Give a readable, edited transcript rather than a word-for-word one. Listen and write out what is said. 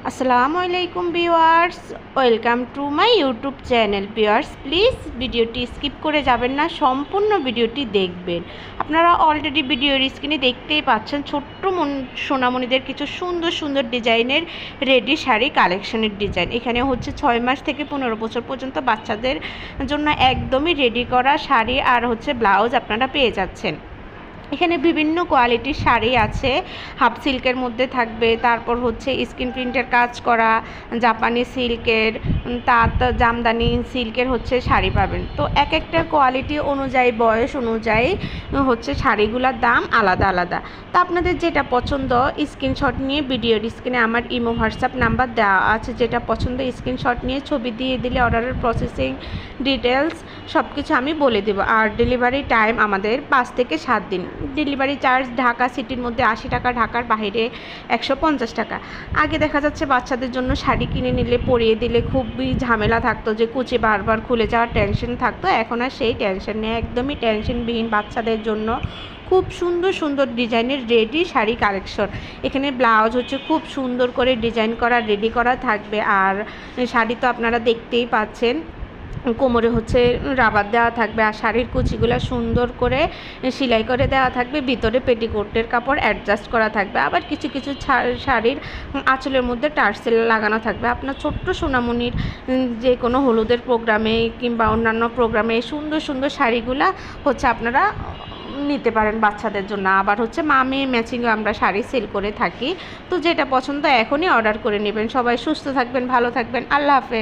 আসসালামু আলাইকুম viewers, welcome to my YouTube channel. Viewers please ভিডিওটি স্কিপ করে যাবেন না, সম্পূর্ণ ভিডিওটি দেখবেন। আপনারা অলরেডি ভিডিওর স্ক্রিনে দেখতেই পাচ্ছেন ছোট্ট সোনামণিদের কিছু সুন্দর সুন্দর ডিজাইনের রেডি শাড়ি কালেকশনের ডিজাইন। এখানে হচ্ছে 6 মাস থেকে 15 বছর পর্যন্ত বাচ্চাদের জন্য একদমই রেডি করা শাড়ি আর হচ্ছে ব্লাউজ আপনারা পেয়ে যাচ্ছেন। এখানে বিভিন্ন কোয়ালিটির শাড়ি আছে, হাফ সিল্কের মধ্যে থাকবে, তারপর হচ্ছে স্ক্রিন প্রিন্টের কাজ করা জাপানি সিল্কের, তাঁত জামদানি সিল্কের হচ্ছে শাড়ি পাবেন। তো এক একটা কোয়ালিটি অনুযায়ী বয়স অনুযায়ী হচ্ছে শাড়িগুলোর দাম আলাদা আলাদা। তো আপনাদের যেটা পছন্দ স্ক্রিনশট নিয়ে ভিডিওর স্ক্রিনে আমার ইমো হোয়াটসঅ্যাপ নাম্বার দেওয়া আছে, যেটা পছন্দ স্ক্রিনশট নিয়ে ছবি দিয়ে দিলে অর্ডারের প্রসেসিং ডিটেলস সব কিছু আমি বলে দেবো। আর ডেলিভারি টাইম আমাদের 5 থেকে 7 দিন। ডেলিভারি চার্জ ঢাকা সিটির মধ্যে 80 টাকা, ঢাকার বাইরে 150 টাকা। আগে দেখা যাচ্ছে বাচ্চাদের জন্য শাড়ি কিনে নিলে পরিয়ে দিলে খুবই ঝামেলা থাকতো, যে কুচি বারবার খুলে যাওয়ার টেনশন থাকতো। এখন আর সেই টেনশন নেই, একদমই টেনশনবিহীন বাচ্চাদের জন্য খুব সুন্দর সুন্দর ডিজাইনের রেডি শাড়ি কালেকশন। এখানে ব্লাউজ হচ্ছে খুব সুন্দর করে ডিজাইন করা রেডি করা থাকবে। আর শাড়ি তো আপনারা দেখতেই পাচ্ছেন, কোমরে হচ্ছে রাবার দেওয়া থাকবে, আর শাড়ির কুচিগুলো সুন্দর করে সেলাই করে দেওয়া থাকবে। ভিতরে পেটিকোটের কাপড় অ্যাডজাস্ট করা থাকবে। আবার কিছু কিছু শাড়ির আঁচলের মধ্যে টার্সেল লাগানো থাকবে। আপনার ছোট্ট সোনামণির যে কোনো হলুদের প্রোগ্রামে কিংবা অন্যান্য প্রোগ্রামে এই সুন্দর সুন্দর শাড়িগুলা হচ্ছে আপনারা নিতে পারেন বাচ্চাদের জন্য। আবার হচ্ছে মা মেয়ে ম্যাচিংয়ে আমরা শাড়ি সেল করে থাকি। তো যেটা পছন্দ এখনই অর্ডার করে নেবেন। সবাই সুস্থ থাকবেন, ভালো থাকবেন। আল্লাহ হাফেজ।